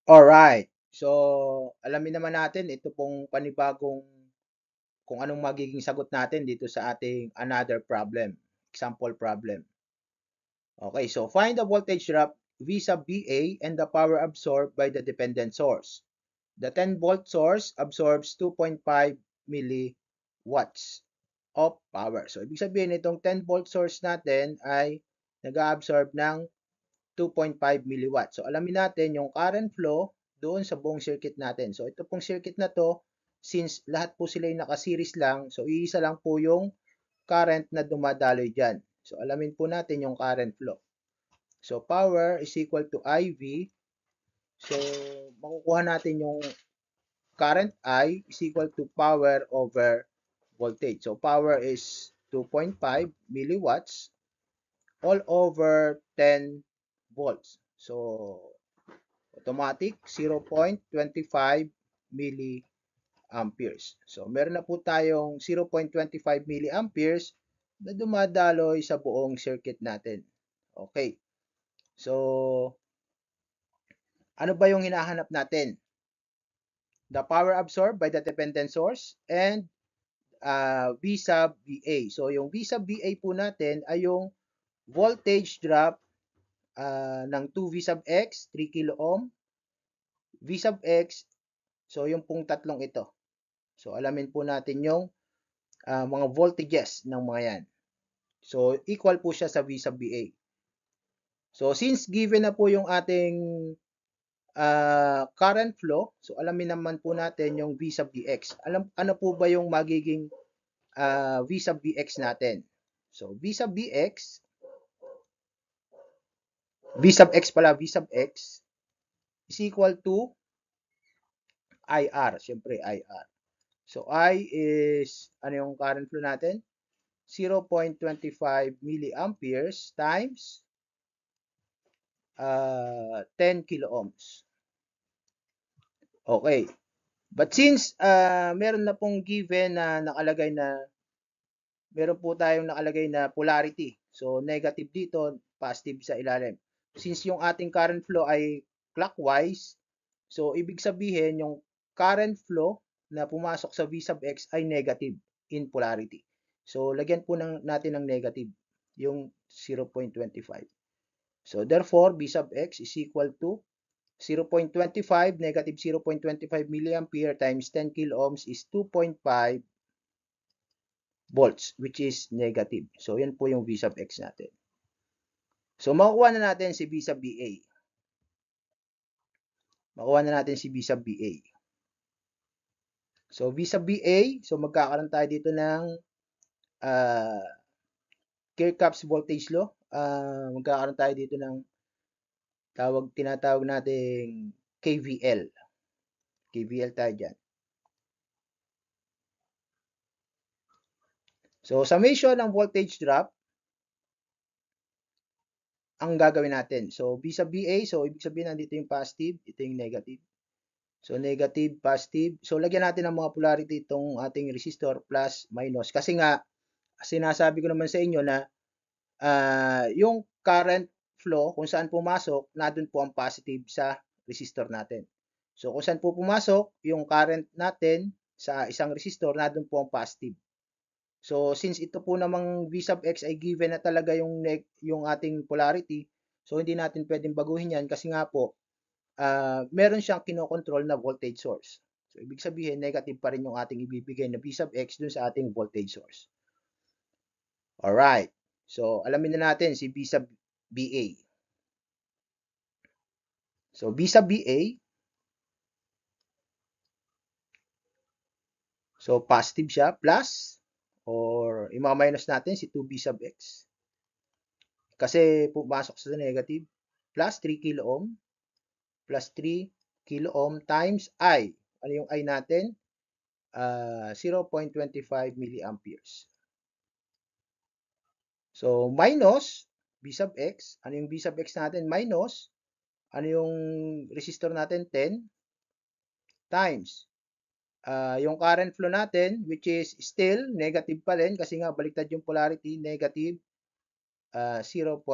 Alright. So, alamin naman natin ito pong panibagong kung anong magiging sagot natin dito sa ating another problem, example problem. Okay, so find the voltage drop V sub VA and the power absorbed by the dependent source. The 10-volt source absorbs 2.5 milliwatts of power. So, ibig sabihin itong 10-volt source natin ay nag-absorb ng 2.5 milliwatts. So, alamin natin yung current flow doon sa buong circuit natin. So, ito pong circuit na to, since lahat po sila ay naka-series lang, so iisa lang po yung current na dumadaloy dyan. So, alamin po natin yung current flow. So, power is equal to IV. So, makukuha natin yung current I is equal to power over voltage. So, power is 2.5 milliwatts all over 10 volts. So, automatic 0.25 milliamperes. So, meron na po tayong 0.25 milliamperes na dumadaloy sa buong circuit natin. Okay. So, ano ba yung hinahanap natin? The power absorbed by the dependent source and V sub VA. So, yung V sub VA po natin ay yung voltage drop ng 2V sub X, 3 kilo ohm, V sub X, so yung pong tatlong ito. So, alamin po natin yung mga voltages ng mga yan. So, equal po siya sa V sub VA. So, since given na po yung ating current flow, so alamin naman po natin yung V sub Vx. Ano po ba yung magiging V sub Vx natin? So, V sub Vx, V sub x pala, V sub x is equal to IR. Siyempre, IR. So, I is, ano yung current flow natin? 0.25 milliamperes times 10 kilo ohms. Okay. But since meron na pong given na nakalagay na meron po tayong nakalagay na polarity. So, negative dito, positive sa ilalim. Since yung ating current flow ay clockwise, so ibig sabihin yung current flow na pumasok sa V sub x ay negative in polarity. So, lagyan po natin ng negative yung 0.25. So, therefore, V sub x is equal to 0.25, negative 0.25 milliampere times 10 kilo ohms is 2.5 volts, which is negative. So, yan po yung V sub x natin. So, makukuha na natin si V sub VA. Makukuha na natin si V sub VA. So, V sub VA, so magkakaroon tayo dito ng Kirchhoff's voltage law. Magkakaroon tayo dito ng tinatawag nating KVL. KVL tayo dyan. So, summation ng voltage drop, ang gagawin natin. So, V sub VA, so ibig sabihin nandito yung positive, ito yung negative. So, negative, positive. So, lagyan natin ng mga polarity itong ating resistor, plus, minus. Kasi nga, sinasabi ko naman sa inyo na yung current flow, kung saan pumasok, nandun po ang positive sa resistor natin. So, kung saan po pumasok, yung current natin sa isang resistor, nandun po ang positive. So, since ito po namang V sub x ay given na talaga yung ating polarity, so hindi natin pwedeng baguhin yan kasi nga po, meron siyang kinokontrol na voltage source. So, ibig sabihin, negative pa rin yung ating ibibigay na V sub x dun sa ating voltage source. Alright. So, alamin na natin si V sub BA. So, V sub BA, so positive siya, plus, or ima-minus natin si 2V sub x. Kasi pumasok sa negative, plus 3 kilo ohm, plus 3 kilo ohm times I. Ano yung I natin? 0.25 milliamperes. So, minus V sub x. Ano yung V sub x natin? Minus. Ano yung resistor natin? 10 times. Yung current flow natin, which is still negative pa rin kasi nga baliktad yung polarity, negative 0.25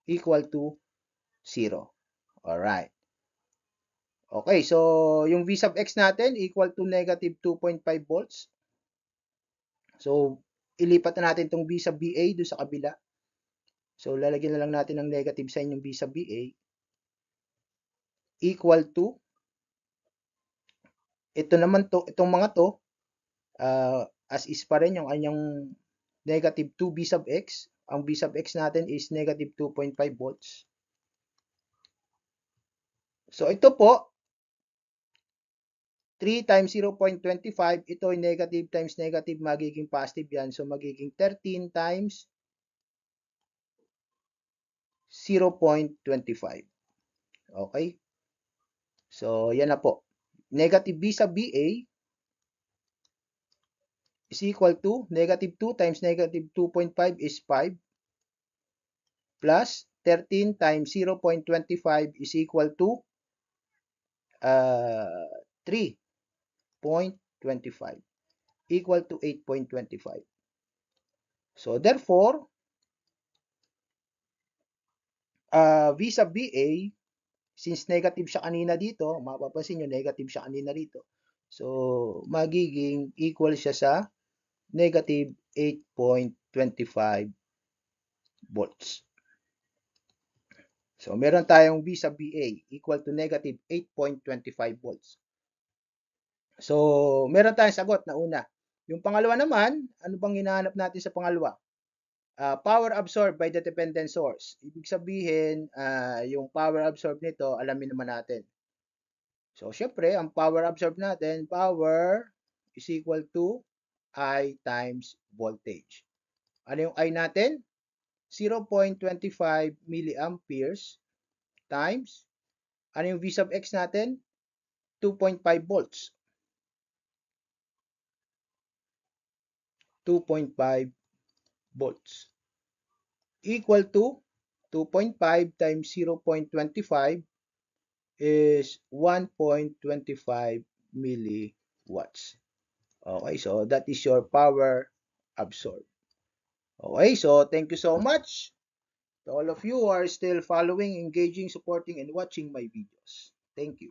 equal to 0. Alright. Okay, so yung V sub x natin equal to negative 2.5 volts. So, ilipat na natin itong V sub BA doon sa kabila. So, lalagyan na lang natin ng negative sign yung V sub BA equal to, ito naman to, itong mga to, as is pa rin yung anyang negative 2 V sub x. Ang V sub x natin is negative 2.5 volts. So, ito po, 3 times 0.25, ito ay negative times negative, magiging positive yan. So, magiging 13 times 0.25. Okay? So, yan na po. Negative B sa BA is equal to negative 2 times negative 2.5 is 5 plus 13 times 0.25 is equal to 3.25 equal to 8.25. So, therefore, V sub BA, since negative siya kanina dito, mapapansin nyo, negative siya kanina dito. So, magiging equal siya sa negative 8.25 volts. So, meron tayong V sub BA equal to negative 8.25 volts. So, meron tayong sagot na una. Yung pangalawa naman, ano bang hinahanap natin sa pangalawa? Power absorbed by the dependent source. Ibig sabihin, yung power absorbed nito, alamin naman natin. So, syempre, ang power absorbed natin, power is equal to I times voltage. Ano yung I natin? 0.25 milliamperes times, ano yung V sub x natin? 2.5 volts. 2.5 volts. Equal to 2.5 times 0.25 is 1.25 milliwatts. Okay, so that is your power absorbed. Okay, so thank you so much to all of you who are still following, engaging, supporting, and watching my videos. Thank you.